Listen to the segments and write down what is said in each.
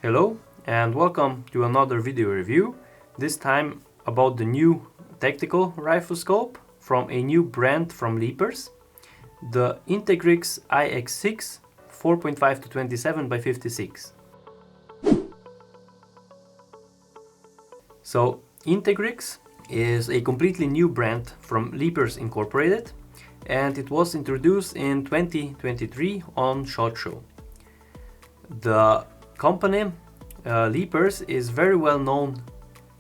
Hello and welcome to another video review, this time about the new tactical rifle scope from a new brand from Leapers, the Integrix iX6 4.5-27x56. So Integrix is a completely new brand from Leapers Incorporated, and it was introduced in 2023 on SHOT Show. The company Leapers is very well known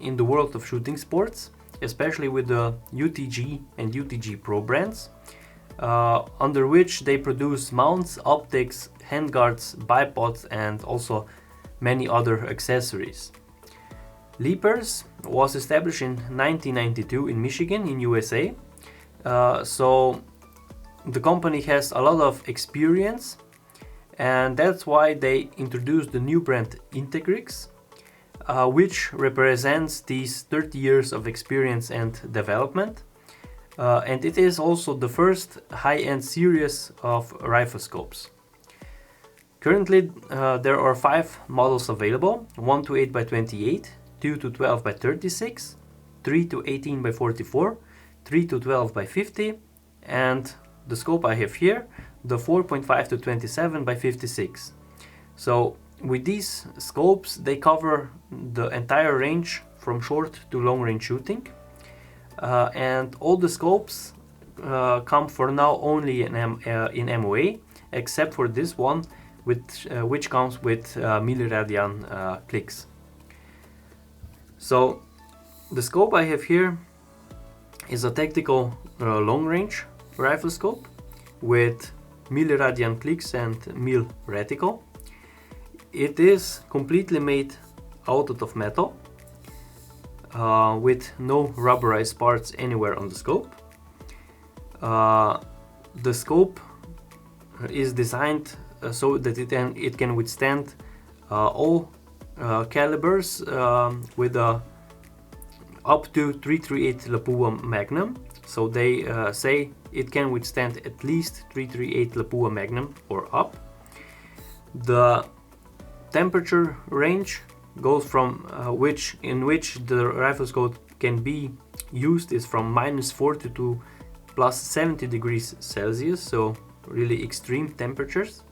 in the world of shooting sports, especially with the UTG and UTG Pro brands, under which they produce mounts, optics, handguards, bipods, and also many other accessories. Leapers was established in 1992 in Michigan in USA, so the company has a lot of experience, and that's why they introduced the new brand Integrix, which represents these 30 years of experience and development, and it is also the first high-end series of rifle scopes. Currently there are 5 models available: 1 to 8 by 28, 2 to 12 by 36, 3 to 18 by 44, 3 to 12 by 50, and the scope I have here, the 4.5 to 27 by 56. So with these scopes they cover the entire range from short to long range shooting, and all the scopes come for now only in MOA, except for this one which comes with milliradian clicks. So the scope I have here is a tactical long-range rifle scope with milliradian clicks and mil reticle. It is completely made out of metal, with no rubberized parts anywhere on the scope. The scope is designed so that it can withstand all calibers with a up to 338 Lapua Magnum. So they say it can withstand at least 338 Lapua Magnum or up. The temperature range goes from in which the rifle scope can be used is from -40 to +70 degrees Celsius, so really extreme temperatures.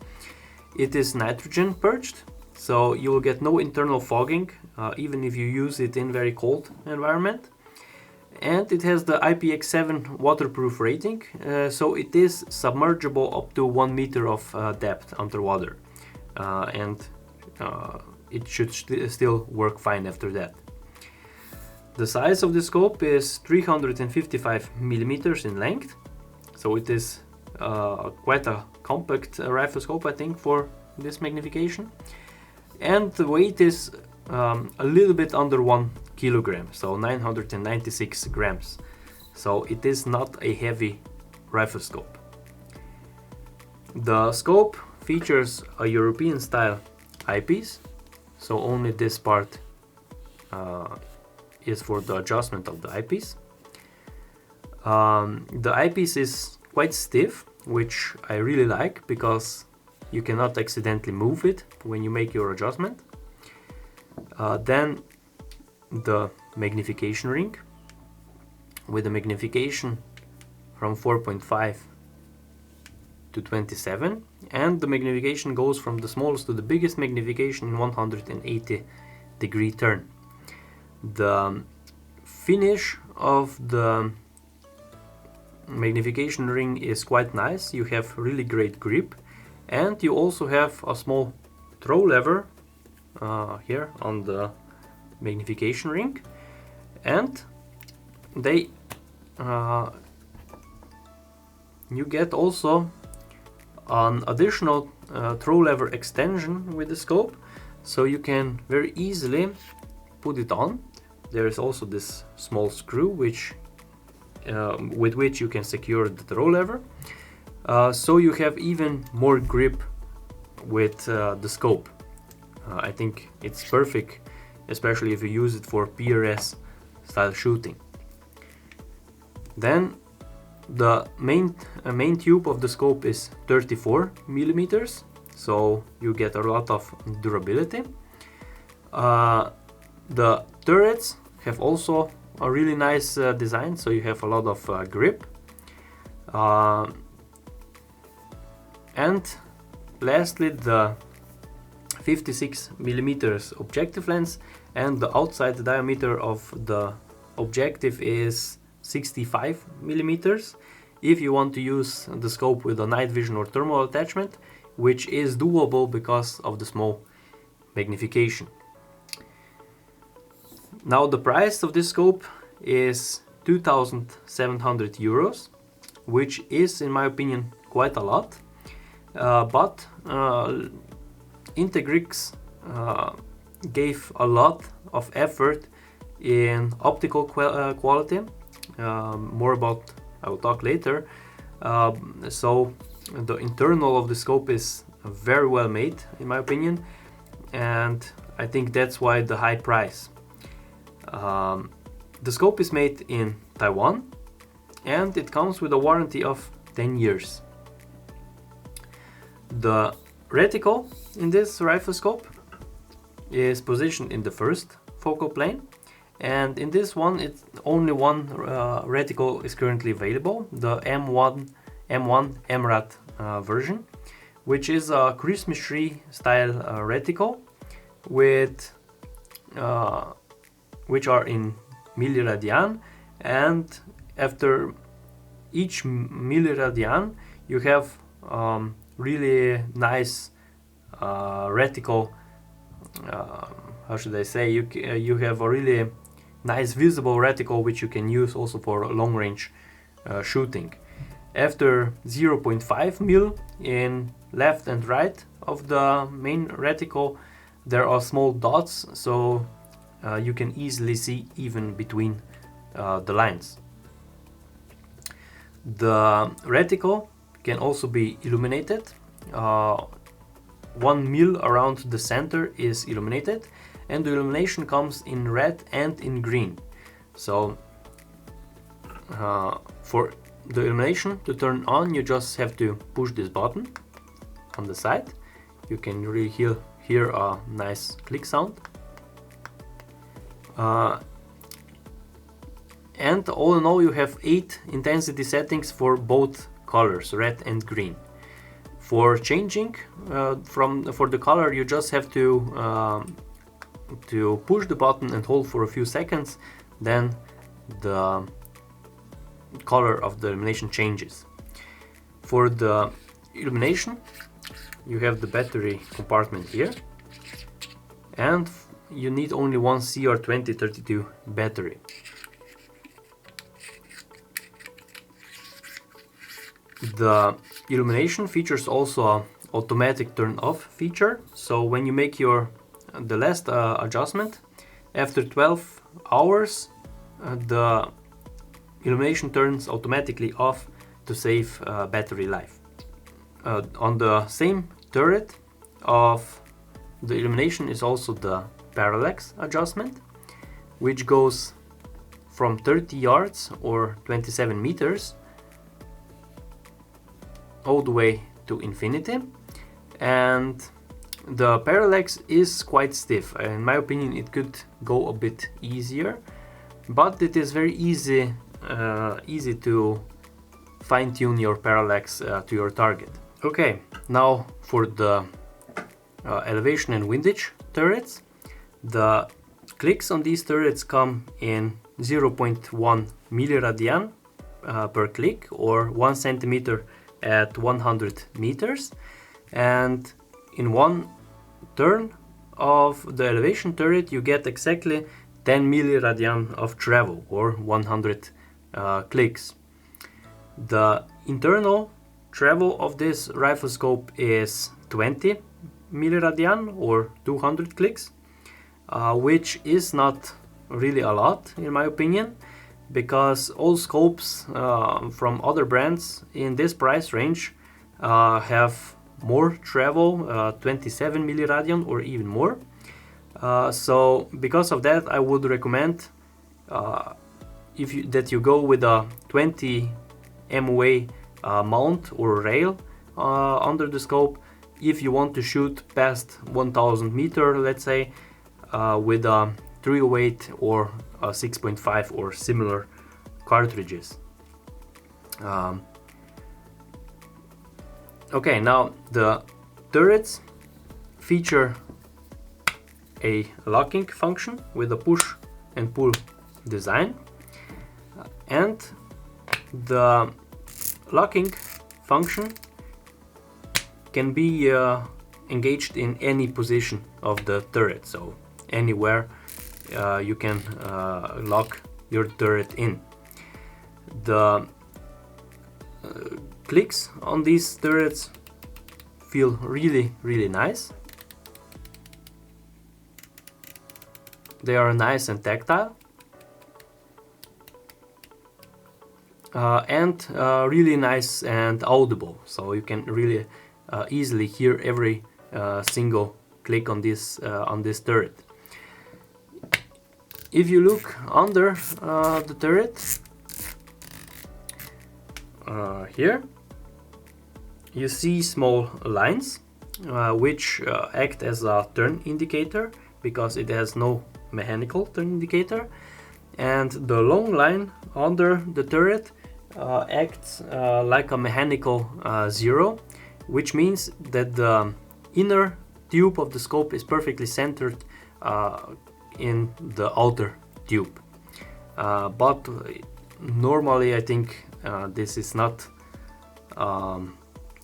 It is nitrogen purged, so you will get no internal fogging, even if you use it in very cold environment. And it has the IPX7 waterproof rating, so it is submergible up to 1 meter of depth underwater, and it should still work fine after that. The size of the scope is 355 millimeters in length, so it is quite a compact rifle scope, I think, for this magnification. And the weight is a little bit under 1 kilogram, so 996 grams. So it is not a heavy rifle scope. The scope features a European style eyepiece, so only this part is for the adjustment of the eyepiece. The eyepiece is quite stiff, which I really like because you cannot accidentally move it when you make your adjustment. Then the magnification ring with a magnification from 4.5 to 27, and the magnification goes from the smallest to the biggest magnification in 180 degree turn. The finish of the magnification ring is quite nice. You have really great grip, and you also have a small throw lever here on the magnification ring, and they you get also an additional throw lever extension with the scope, so you can very easily put it on. There is also this small screw with which you can secure the throw lever, so you have even more grip with the scope. I think it's perfect, especially if you use it for PRS style shooting. Then the main tube of the scope is 34 millimeters, so you get a lot of durability. The turrets have also a really nice design, so you have a lot of grip. And lastly, the 56mm objective lens, and the outside diameter of the objective is 65mm. If you want to use the scope with a night vision or thermal attachment, which is doable because of the small magnification. Now the price of this scope is 2,700 euros, which is, in my opinion, quite a lot. But Integrix gave a lot of effort in optical quality. More about I will talk later. So the internal of the scope is very well made, in my opinion, and I think that's why the high price. The scope is made in Taiwan, and it comes with a warranty of 10 years. The reticle in this rifle scope is positioned in the first focal plane, and in this one it's only one reticle is currently available, the M1 MRAT version, which is a Christmas tree style reticle with which are in milliradian, and after each milliradian you have really nice reticle. How should I say? You have a really nice visible reticle which you can use also for long range shooting. After 0.5 mil in left and right of the main reticle, there are small dots, so you can easily see even between the lines. The reticle can also be illuminated. 1 mil around the center is illuminated, and the illumination comes in red and in green. So for the illumination to turn on, you just have to push this button on the side. You can really hear a nice click sound. And all in all, you have 8 intensity settings for both colors, red and green. For changing for the color, you just have to push the button and hold for a few seconds, then the color of the illumination changes. For the illumination, you have the battery compartment here, and you need only one CR2032 battery. The illumination features also an automatic turn off feature, so when you make the last adjustment, after 12 hours the illumination turns automatically off to save battery life. On the same turret of the illumination is also the Parralax Adjustment, which goes from 30 yards or 27 meters all the way to infinity, and the Parralax is quite stiff. In my opinion, it could go a bit easier, but it is very easy to fine-tune your Parralax to your target. Okay, now for the elevation and windage turrets. The clicks on these turrets come in 0.1 milliradian per click, or 1 centimeter at 100 meters, and in one turn of the elevation turret you get exactly 10 milliradian of travel, or 100 clicks. The internal travel of this rifle scope is 20 milliradian or 200 clicks, which is not really a lot in my opinion, because all scopes from other brands in this price range have more travel, 27 milliradian or even more. So because of that, I would recommend that you go with a 20 MOA mount or rail under the scope if you want to shoot past 1000 meter, let's say. with a 308 or a 6.5 or similar cartridges. Okay, now the turrets feature a locking function with a push and pull design, and the locking function can be engaged in any position of the turret, so anywhere you can lock your turret in. The clicks on these turrets feel really nice. They are nice and tactile, and really nice and audible, so you can really easily hear every single click on this turret. If you look under the turret, here you see small lines which act as a turn indicator, because it has no mechanical turn indicator, and the long line under the turret acts like a mechanical zero, which means that the inner tube of the scope is perfectly centered in the outer tube. But normally I think this is not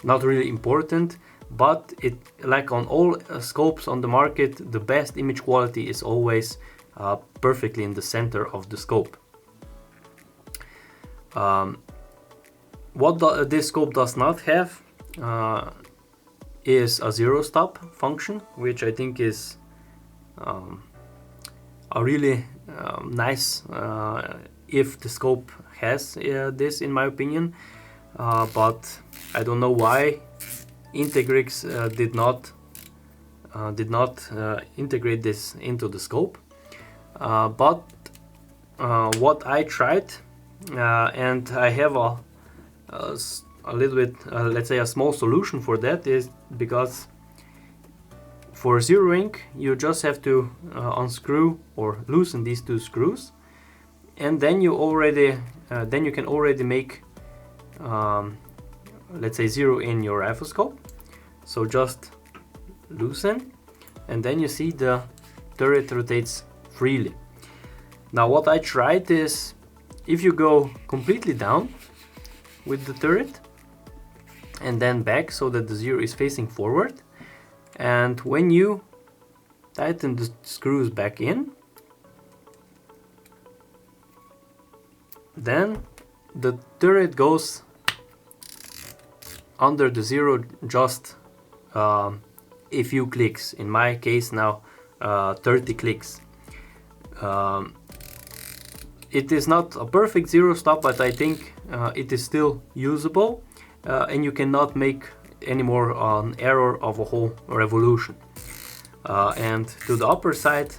really important, but it, like on all scopes on the market, the best image quality is always perfectly in the center of the scope. What this scope does not have is a zero stop function, which I think is a really nice if the scope has this, in my opinion, but I don't know why Integrix did not integrate this into the scope. But what I tried, and I have a little bit, let's say a small solution for that, is because for zeroing you just have to unscrew or loosen these two screws, and then you can already make let's say zero in your rifle scope. So just loosen, and then you see the turret rotates freely. Now what I tried is, if you go completely down with the turret and then back so that the zero is facing forward, and when you tighten the screws back in, then the turret goes under the zero just a few clicks. In my case now 30 clicks. It is not a perfect zero stop, but I think it is still usable, and you cannot make any more an error of a whole revolution. And to the upper side,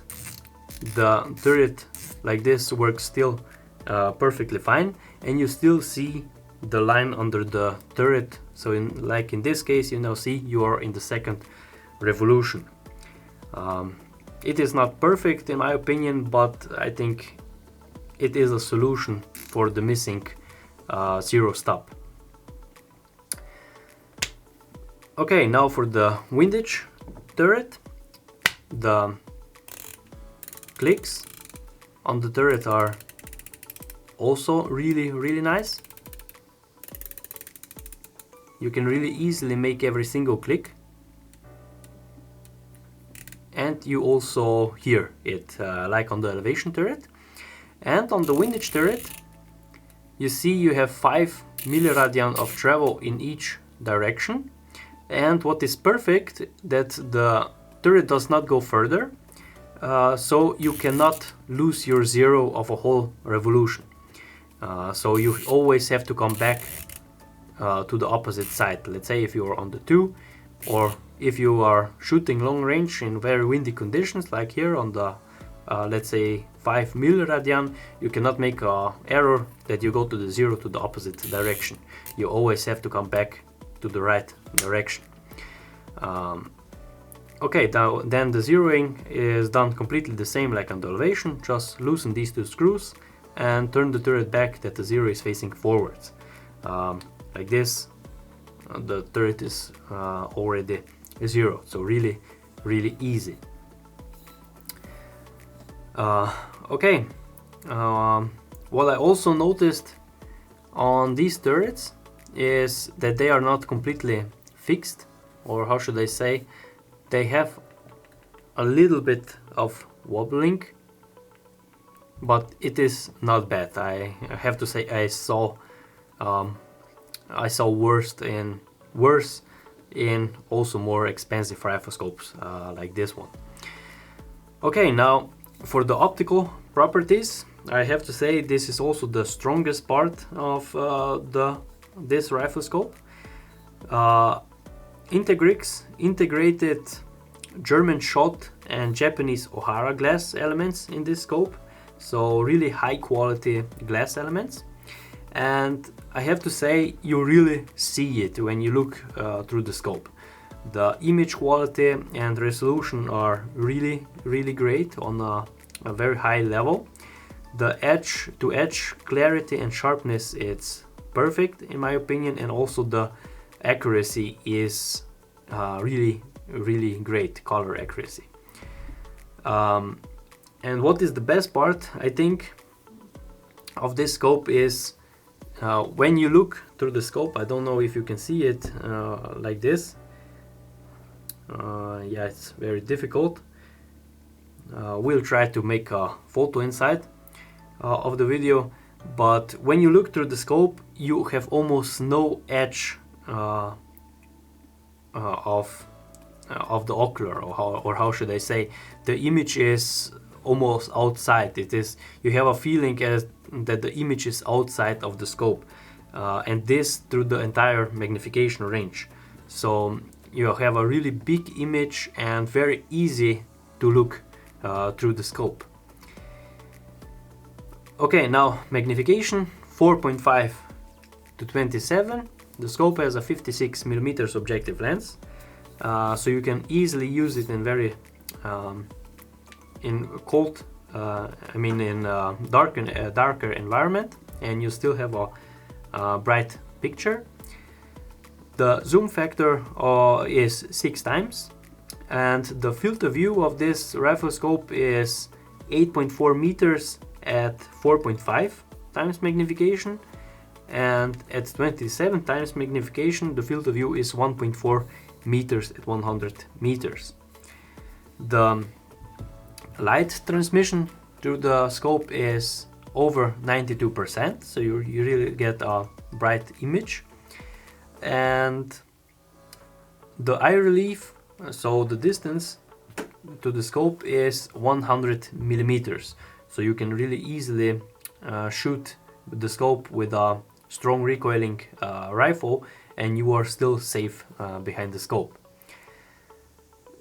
the turret like this works still perfectly fine, and you still see the line under the turret. So like in this case, you now see you are in the second revolution. It is not perfect in my opinion, but I think it is a solution for the missing zero stop. Okay, now for the Windage Turret, the clicks on the turret are also really nice. You can really easily make every single click, and you also hear it like on the Elevation Turret. And on the Windage Turret, you see you have 5 milliradian of travel in each direction, and what is perfect, that the turret does not go further, so you cannot lose your zero of a whole revolution. So you always have to come back to the opposite side. Let's say if you are on the 2, or if you are shooting long range in very windy conditions, like here on the let's say 5 milliradian, you cannot make an error that you go to the 0 to the opposite direction. You always have to come back to the right direction. Okay, now then the zeroing is done completely the same like on the elevation. Just loosen these two screws and turn the turret back that the zero is facing forwards. Like this, the turret is already zero, so really easy. Okay, what I also noticed on these turrets is that they are not completely fixed, or how should I say, they have a little bit of wobbling, but it is not bad. I have to say I saw worse in also more expensive riflescopes like this one. Okay, now for the optical properties, I have to say this is also the strongest part of this riflescope. Integrix integrated German shot and Japanese Ohara glass elements in this scope, so really high quality glass elements. And I have to say, you really see it when you look through the scope. The image quality and resolution are really great on a very high level. The edge to edge clarity and sharpness, it's perfect in my opinion, and also the accuracy is really great, color accuracy. And what is the best part, I think, of this scope is when you look through the scope. I don't know if you can see it like this. Yeah, it's very difficult. We'll try to make a photo inside of the video, but when you look through the scope, you have almost no edge of the ocular, or how should I say, the image is almost outside. It is, you have a feeling as that the image is outside of the scope, and this through the entire magnification range. So you have a really big image and very easy to look through the scope. Okay, now magnification 4.5 to 27. The scope has a 56mm objective lens, so you can easily use it in very in cold, in darker environment, and you still have a bright picture. The zoom factor is 6 times, and the field of view of this riflescope is 8.4 meters at 4.5 times magnification, and at 27 times magnification the field of view is 1.4 meters at 100 meters. The light transmission through the scope is over 92%, so you really get a bright image. And the eye relief, so the distance to the scope is 100 millimeters, so you can really easily shoot the scope with a strong recoiling rifle, and you are still safe behind the scope.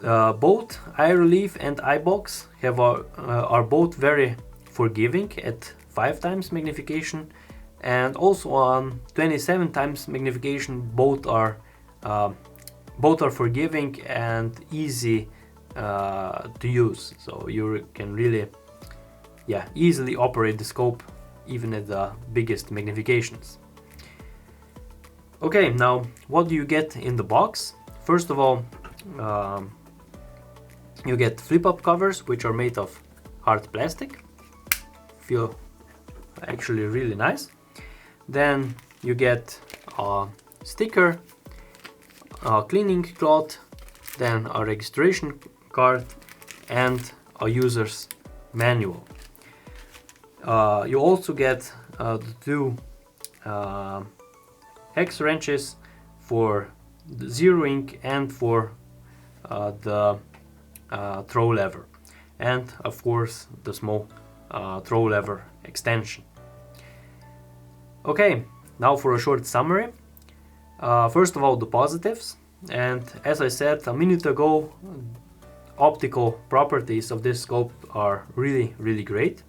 Both eye relief and eye box are both very forgiving at 5 times magnification, and also on 27 times magnification both are forgiving and easy to use, so you can really easily operate the scope even at the biggest magnifications. Okay, now what do you get in the box? First of all, you get flip-up covers, which are made of hard plastic. Feel actually really nice. Then you get a sticker, a cleaning cloth, then a registration card, and a user's manual. You also get the 2 hex wrenches for the zeroing and for the throw lever, and of course the small throw lever extension. Okay, now for a short summary. First of all, the positives, and as I said a minute ago, optical properties of this scope are really great.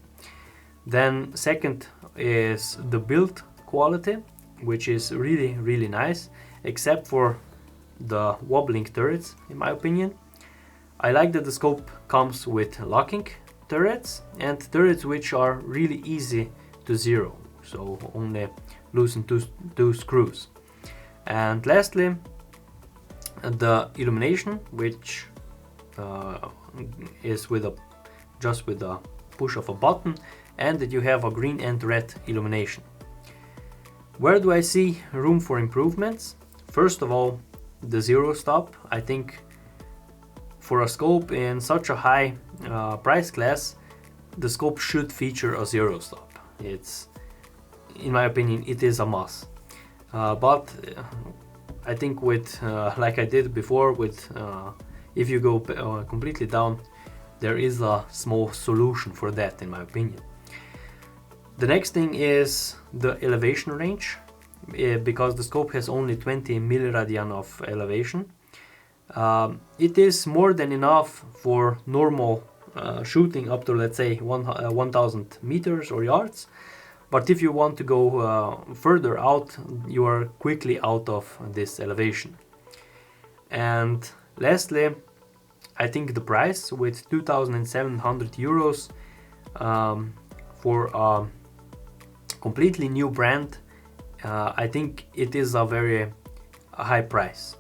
Then second is the build quality, which is really nice, except for the wobbling turrets in my opinion. I like that the scope comes with locking turrets and turrets which are really easy to zero, so only loosen two screws. And lastly, the illumination, which is just with a push of a button, and that you have a green and red illumination. Where do I see room for improvements? First of all, the zero stop. I think for a scope in such a high price class, the scope should feature a zero stop. It's, in my opinion, it is a must. But I think with, like I did before, with if you go completely down, there is a small solution for that, in my opinion. The next thing is the elevation range, because the scope has only 20 milliradian of elevation. It is more than enough for normal shooting up to, let's say, 1000 meters or yards. But if you want to go further out, you are quickly out of this elevation. And lastly, I think the price with 2,700 euros for a completely new brand, I think it is a very high price.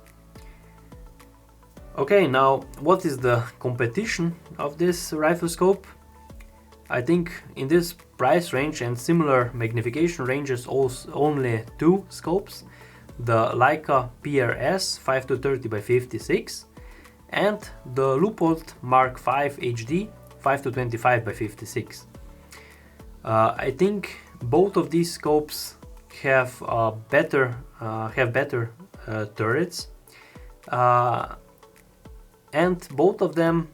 Okay, now what is the competition of this rifle scope? I think in this price range and similar magnification ranges, also only two scopes, the Leica PRS 5-30x56 and the Leupold Mark V HD 5-25x56. I think both of these scopes have better turrets, and both of them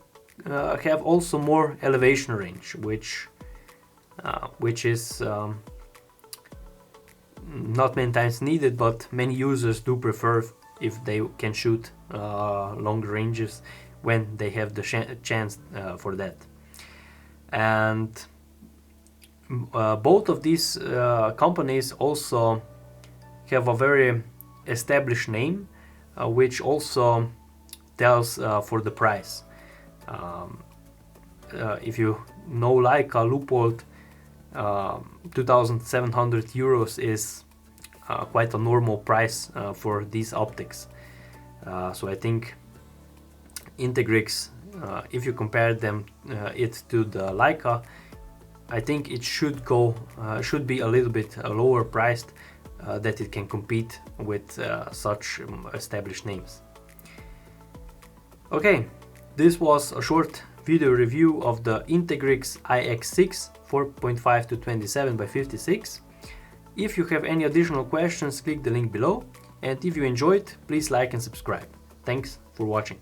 have also more elevation range, which is not many times needed, but many users do prefer if they can shoot longer ranges when they have the chance for that. And both of these companies also have a very established name, which also tells for the price. If you know Leica, Leupold, 2,700 euros is quite a normal price for these optics. So I think Integrix, if you compare them it to the Leica, I think it should be a little bit lower priced, that it can compete with such established names. Okay, this was a short video review of the Integrix iX6 4.5-27x56. If you have any additional questions, click the link below, and if you enjoyed, please like and subscribe. Thanks for watching.